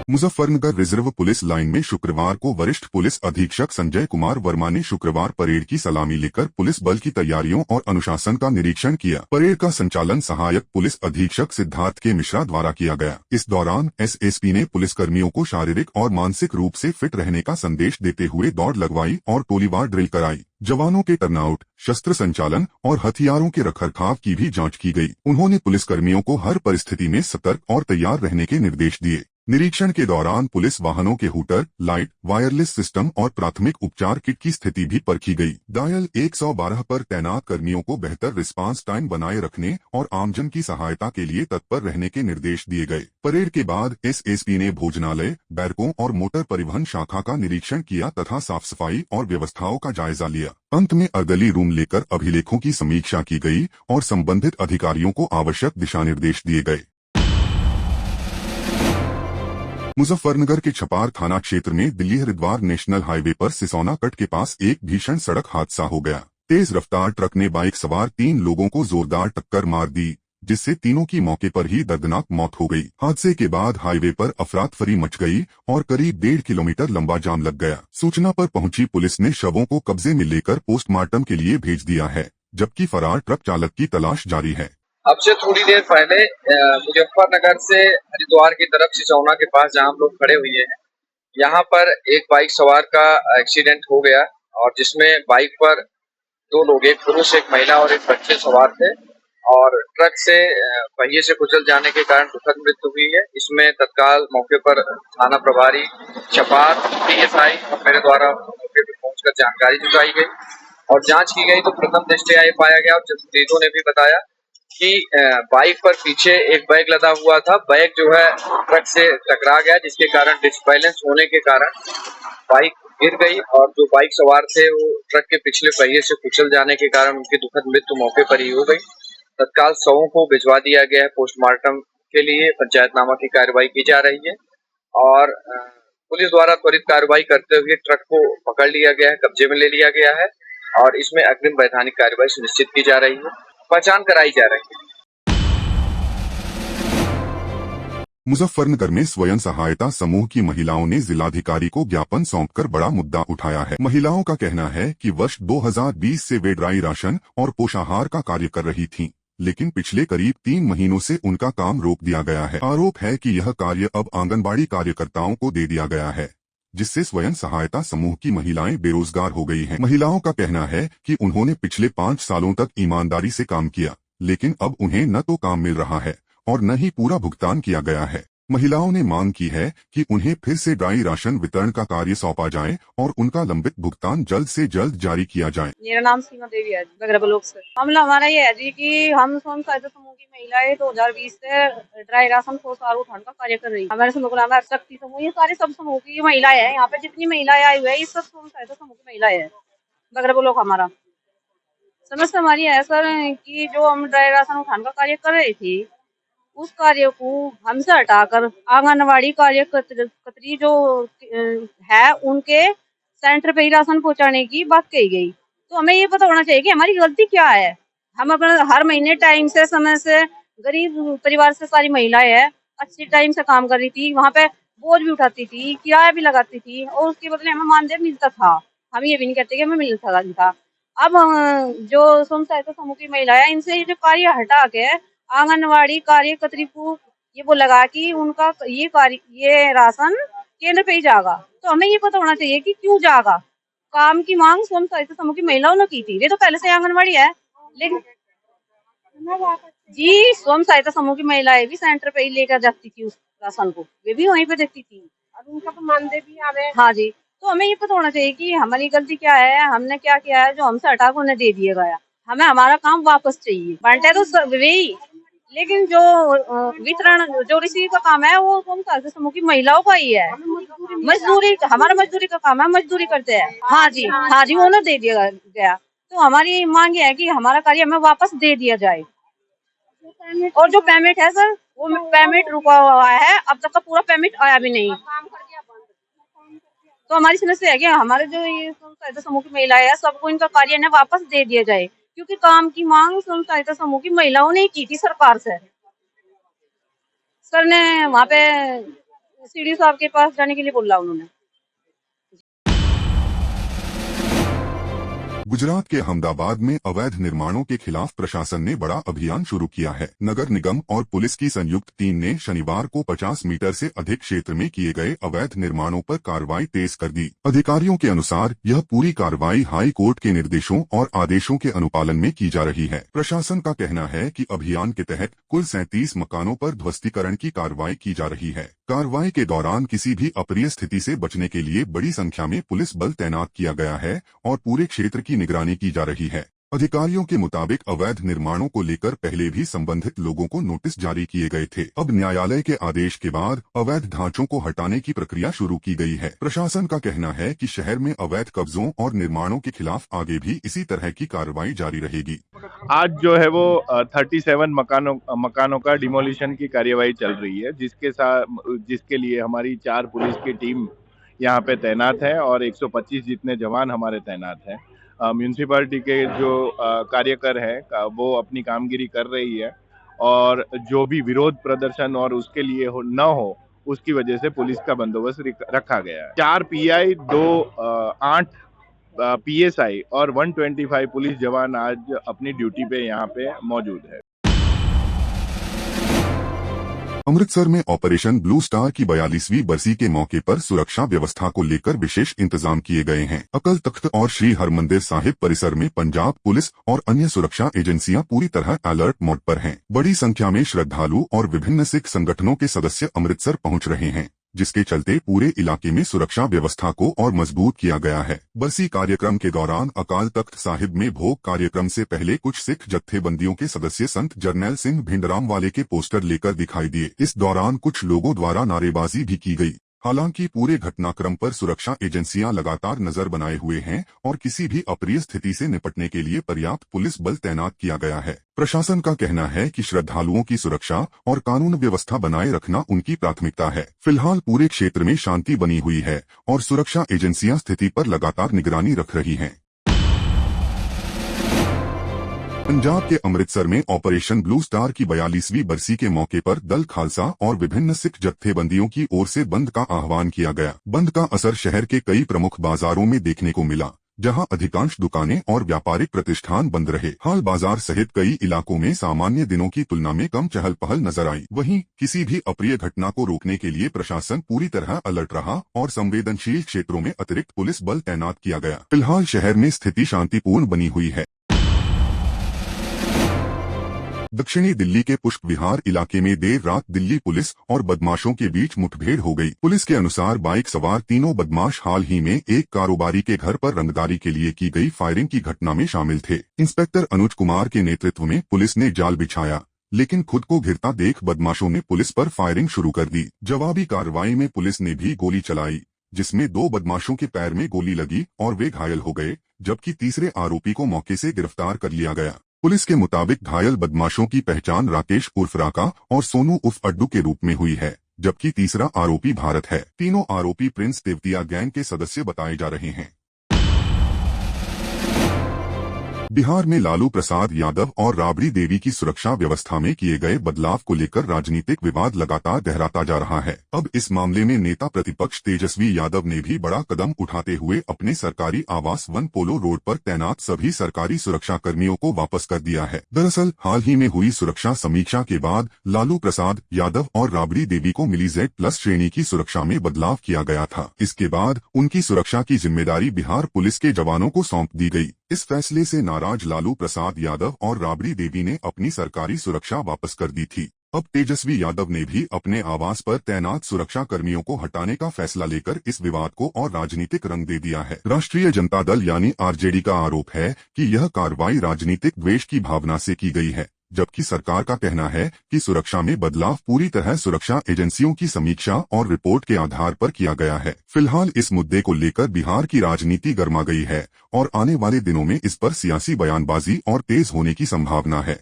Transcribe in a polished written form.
Muzaffarnagar reserve police line में शुक्रवार को वरिष्ठ पुलिस अधीक्षक संजय कुमार वर्मा ने शुक्रवार परेड की सलामी लेकर पुलिस बल की तैयारियों और अनुशासन का निरीक्षण किया। परेड का संचालन सहायक पुलिस अधीक्षक सिद्धार्थ के मिश्रा द्वारा किया गया। इस दौरान एसएसपी ने पुलिसकर्मियों को शारीरिक और मानसिक रूप से फिट रहने का संदेश देते हुए दौड़ लगवाई और गोलीबार ड्रिल कराई। जवानों के टर्नआउट, शस्त्र संचालन और हथियारों के रखरखाव की भी जांच की गई। उन्होंने पुलिसकर्मियों को हर परिस्थिति में सतर्क और तैयार रहने के निर्देश दिए। निरीक्षण के दौरान पुलिस वाहनों के हूटर, लाइट, वायरलेस सिस्टम और प्राथमिक उपचार किट की स्थिति भी परखी गई। डायल 112 पर तैनात कर्मियों को बेहतर रिस्पांस टाइम बनाए रखने और आमजन की सहायता के लिए तत्पर रहने के निर्देश दिए गए। परेड के बाद एसएसपी ने भोजनालय, बैरकों और मोटर परिवहन शाखा का निरीक्षण किया तथा साफ सफाई और व्यवस्थाओं का जायजा लिया। अंत में अर्दली रूम लेकर अभिलेखों की समीक्षा की गई और संबंधित अधिकारियों को आवश्यक दिशा निर्देश दिए गए। मुजफ्फरनगर के छपार थाना क्षेत्र में दिल्ली हरिद्वार नेशनल हाईवे पर सिसौना कट के पास एक भीषण सड़क हादसा हो गया। तेज रफ्तार ट्रक ने बाइक सवार 3 लोगों को जोरदार टक्कर मार दी, जिससे तीनों की मौके पर ही दर्दनाक मौत हो गई। हादसे के बाद हाईवे पर अफरातफरी मच गई और करीब 1.5 किलोमीटर लंबा जाम लग गया। सूचना पर पहुंची पुलिस ने शवों को कब्जे में लेकर पोस्टमार्टम के लिए भेज दिया है, जबकि फरार ट्रक चालक की तलाश जारी है। अब से थोड़ी देर पहले मुजफ्फरनगर से हरिद्वार की तरफ सिसौना के पास जहां हम लोग खड़े हुए हैं, यहाँ पर एक बाइक सवार का एक्सीडेंट हो गया और जिसमें बाइक पर 2 लोग, एक पुरुष, एक महिला और एक बच्चे सवार थे और ट्रक से पहिए से कुचल जाने के कारण दुखद मृत्यु हुई है। इसमें तत्काल मौके पर थाना प्रभारी छपार, पीएसआई और मेरे द्वारा मौके पर पहुंचकर जानकारी जुटाई गई और जांच की गई तो प्रथम दृष्टया ये पाया गया और जस्टिसों ने भी बताया कि बाइक पर पीछे एक बैग लदा हुआ था। बैग जो है ट्रक से टकरा गया, जिसके कारण डिसबैलेंस होने के कारण बाइक गिर गई और जो बाइक सवार थे वो ट्रक के पिछले पहिए से कुचल जाने के कारण उनकी दुखद मृत्यु मौके पर ही हो गई। तत्काल शवों को भिजवा दिया गया है पोस्टमार्टम के लिए। पंचायतनामा की कार्रवाई की जा रही है और पुलिस द्वारा त्वरित कार्रवाई करते हुए ट्रक को पकड़ लिया गया है, कब्जे में ले लिया गया है और इसमें अग्रिम वैधानिक कार्रवाई सुनिश्चित की जा रही है, पहचान कराई जा रही है। मुजफ्फरनगर में स्वयं सहायता समूह की महिलाओं ने जिलाधिकारी को ज्ञापन सौंपकर बड़ा मुद्दा उठाया है। महिलाओं का कहना है कि वर्ष 2020 से वे ड्राई राशन और पोषाहार का कार्य कर रही थीं, लेकिन पिछले करीब 3 महीनों से उनका काम रोक दिया गया है। आरोप है कि यह कार्य अब आंगनबाड़ी कार्यकर्ताओं को दे दिया गया है, जिससे स्वयं सहायता समूह की महिलाएं बेरोजगार हो गई हैं। महिलाओं का कहना है कि उन्होंने पिछले 5 सालों तक ईमानदारी से काम किया, लेकिन अब उन्हें न तो काम मिल रहा है और न ही पूरा भुगतान किया गया है। महिलाओं ने मांग की है कि उन्हें फिर से ड्राई राशन वितरण का कार्य सौंपा जाए और उनका लंबित भुगतान जल्द से जल्द जारी किया जाए। मेरा नाम सीमा देवी है, बगरा ब्लॉक से। मामला हमारा ये है जी कि हम स्वयं सहायता समूह की महिलाएं 2020 से ड्राई राशन पोषाहार उठान का कार्य कर रही है। हमारे समूह का नाम है शक्ति समूह। ये सारे सब समूह की महिलाएं हैं, यहाँ पे जितनी महिलाएं आई हुई है, ये सब स्वयं सहायता समूह की महिलाएं हैं, बगरा ब्लॉक हमारा। समस्या हमारी है सर कि जो हम ड्राई राशन उठान का कार्य कर रही थी, उस कार्य को हमसे हटाकर आंगनवाड़ी कार्यकर्त्री जो है उनके सेंटर पे ही राशन पहुंचाने की बात कही गई। तो हमें ये पता होना चाहिए कि हमारी गलती क्या है। हम अपना हर महीने टाइम से, समय से, गरीब परिवार से सारी महिलाएं हैं, अच्छी टाइम से काम कर रही थी, वहाँ पे बोझ भी उठाती थी, किराया भी लगाती थी और उसके बदले हमें मानदेय मिलता था। हम ये भी नहीं कहते कि हमें मिलता था। अब जो स्वयं सहायता समूह की महिलाएं, इनसे ये जो कार्य हटा के आंगनवाड़ी कार्यकर्त्री को ये वो लगा कि उनका ये राशन केंद्र पे ही जाएगा। तो हमें ये पता होना चाहिए कि क्यों जाएगा। काम की मांग स्वयं सहायता समूह की महिलाओं ने की थी। ये तो पहले से आंगनवाड़ी है, लेकिन जी स्वयं सहायता समूह की महिलाएं भी सेंटर पे ही लेकर जाती थी उस राशन को, वे भी वहीं पे देखती थी और उनका तो मानदेय भी आ रहे। हाँ जी, तो हमें ये पता होना चाहिए कि हमारी गलती क्या है, हमने क्या किया है जो हमसे हटा कर उन्हें दे दिया गया। हमें हमारा काम वापस चाहिए। बांटे तो वही, लेकिन जो वितरण, जो रिसीव का काम है वो स्वयं सहायता समूह की महिलाओं का ही है। मजदूरी, हमारा मजदूरी का काम है, मजदूरी करते हैं। हाँ जी, हाँ जी, वो उन्हें दे दिया गया। तो हमारी मांग है कि हमारा कार्य हमें वापस दे दिया जाए। और जो पेमेंट है सर, वो पेमेंट रुका हुआ है, अब तक का पूरा पेमेंट आया भी नहीं। तो हमारी समस्या है कि हमारे जो ये स्वयं सहायता समूह की महिलाएं है, सबको इनका कार्य ने वापस दे दिया जाए, क्योंकि काम की मांग स्वयं सहायता समूह की महिलाओं ने की थी सरकार से। सर ने वहाँ पे सीडी साहब के पास जाने के लिए बोला उन्होंने। गुजरात के अहमदाबाद में अवैध निर्माणों के खिलाफ प्रशासन ने बड़ा अभियान शुरू किया है। नगर निगम और पुलिस की संयुक्त टीम ने शनिवार को 50 मीटर से अधिक क्षेत्र में किए गए अवैध निर्माणों पर कार्रवाई तेज कर दी। अधिकारियों के अनुसार यह पूरी कार्रवाई हाई कोर्ट के निर्देशों और आदेशों के अनुपालन में की जा रही है। प्रशासन का कहना है कि अभियान के तहत कुल 37 मकानों पर ध्वस्तीकरण की कार्रवाई की जा रही है। कार्रवाई के दौरान किसी भी अप्रिय स्थिति से बचने के लिए बड़ी संख्या में पुलिस बल तैनात किया गया है और पूरे क्षेत्र की निगरानी की जा रही है। अधिकारियों के मुताबिक अवैध निर्माणों को लेकर पहले भी संबंधित लोगों को नोटिस जारी किए गए थे। अब न्यायालय के आदेश के बाद अवैध ढांचों को हटाने की प्रक्रिया शुरू की गई है। प्रशासन का कहना है कि शहर में अवैध कब्जों और निर्माणों के खिलाफ आगे भी इसी तरह की कार्रवाई जारी रहेगी। आज जो है वो 37 मकानों का डिमोलिशन की कार्यवाही चल रही है, जिसके लिए हमारी 4 पुलिस की टीम यहाँ पे तैनात है और 125 जितने जवान हमारे तैनात हैं। म्यूनसिपालिटी के जो कार्यकर हैं वो अपनी कामगिरी कर रही है और जो भी विरोध प्रदर्शन और उसके लिए न हो उसकी वजह से पुलिस का बंदोबस्त रखा गया है। 4 पीआई, 8 पीएसआई और 125 पुलिस जवान आज अपनी ड्यूटी पे यहाँ पे मौजूद है। अमृतसर में ऑपरेशन ब्लू स्टार की 42वीं बरसी के मौके पर सुरक्षा व्यवस्था को लेकर विशेष इंतजाम किए गए हैं। अकल तख्त और श्री हरमंदिर साहिब परिसर में पंजाब पुलिस और अन्य सुरक्षा एजेंसियां पूरी तरह अलर्ट मोड पर हैं। बड़ी संख्या में श्रद्धालु और विभिन्न सिख संगठनों के सदस्य अमृतसर पहुंच रहे हैं, जिसके चलते पूरे इलाके में सुरक्षा व्यवस्था को और मजबूत किया गया है। बरसी कार्यक्रम के दौरान अकाल तख्त साहिब में भोग कार्यक्रम से पहले कुछ सिख जत्थेबंदियों के सदस्य संत जरनैल सिंह भिंडराम वाले के पोस्टर लेकर दिखाई दिए। इस दौरान कुछ लोगों द्वारा नारेबाजी भी की गई। हालांकि पूरे घटनाक्रम पर सुरक्षा एजेंसियां लगातार नजर बनाए हुए हैं और किसी भी अप्रिय स्थिति से निपटने के लिए पर्याप्त पुलिस बल तैनात किया गया है। प्रशासन का कहना है कि श्रद्धालुओं की सुरक्षा और कानून व्यवस्था बनाए रखना उनकी प्राथमिकता है। फिलहाल पूरे क्षेत्र में शांति बनी हुई है और सुरक्षा एजेंसियां स्थिति पर लगातार निगरानी रख रही हैं। पंजाब के अमृतसर में ऑपरेशन ब्लू स्टार की 42वीं बरसी के मौके पर दल खालसा और विभिन्न सिख जत्थेबंदियों की ओर से बंद का आह्वान किया गया। बंद का असर शहर के कई प्रमुख बाजारों में देखने को मिला, जहां अधिकांश दुकानें और व्यापारिक प्रतिष्ठान बंद रहे। हाल बाजार सहित कई इलाकों में सामान्य दिनों की तुलना में कम चहल पहल नजर आई। वहीं किसी भी अप्रिय घटना को रोकने के लिए प्रशासन पूरी तरह अलर्ट रहा और संवेदनशील क्षेत्रों में अतिरिक्त पुलिस बल तैनात किया गया। फिलहाल शहर में स्थिति शांतिपूर्ण बनी हुई है। दक्षिणी दिल्ली के पुष्प विहार इलाके में देर रात दिल्ली पुलिस और बदमाशों के बीच मुठभेड़ हो गई। पुलिस के अनुसार बाइक सवार तीनों बदमाश हाल ही में एक कारोबारी के घर पर रंगदारी के लिए की गई फायरिंग की घटना में शामिल थे। इंस्पेक्टर अनुज कुमार के नेतृत्व में पुलिस ने जाल बिछाया, लेकिन खुद को घिरता देख बदमाशों ने पुलिस पर फायरिंग शुरू कर दी। जवाबी कार्रवाई में पुलिस ने भी गोली चलाई, जिसमें 2 बदमाशों के पैर में गोली लगी और वे घायल हो गए, जबकि तीसरे आरोपी को मौके से गिरफ्तार कर लिया गया। पुलिस के मुताबिक घायल बदमाशों की पहचान राकेश उर्फ राका और सोनू उर्फ अड्डू के रूप में हुई है, जबकि तीसरा आरोपी भारत है। तीनों आरोपी प्रिंस देवतिया गैंग के सदस्य बताए जा रहे हैं। बिहार में लालू प्रसाद यादव और राबड़ी देवी की सुरक्षा व्यवस्था में किए गए बदलाव को लेकर राजनीतिक विवाद लगातार गहराता जा रहा है। अब इस मामले में नेता प्रतिपक्ष तेजस्वी यादव ने भी बड़ा कदम उठाते हुए अपने सरकारी आवास वन पोलो रोड पर तैनात सभी सरकारी सुरक्षा कर्मियों को वापस कर दिया है। दरअसल हाल ही में हुई सुरक्षा समीक्षा के बाद लालू प्रसाद यादव और राबड़ी देवी को मिली Z+ श्रेणी की सुरक्षा में बदलाव किया गया था। इसके बाद उनकी सुरक्षा की जिम्मेदारी बिहार पुलिस के जवानों को सौंप दी गई। इस फैसले से नाराज लालू प्रसाद यादव और राबड़ी देवी ने अपनी सरकारी सुरक्षा वापस कर दी थी। अब तेजस्वी यादव ने भी अपने आवास पर तैनात सुरक्षा कर्मियों को हटाने का फैसला लेकर इस विवाद को और राजनीतिक रंग दे दिया है। राष्ट्रीय जनता दल यानी आरजेडी का आरोप है कि यह कार्रवाई राजनीतिक द्वेष की भावना से की गई है, जबकि सरकार का कहना है कि सुरक्षा में बदलाव पूरी तरह सुरक्षा एजेंसियों की समीक्षा और रिपोर्ट के आधार पर किया गया है। फिलहाल इस मुद्दे को लेकर बिहार की राजनीति गर्मा गई है और आने वाले दिनों में इस पर सियासी बयानबाजी और तेज होने की संभावना है।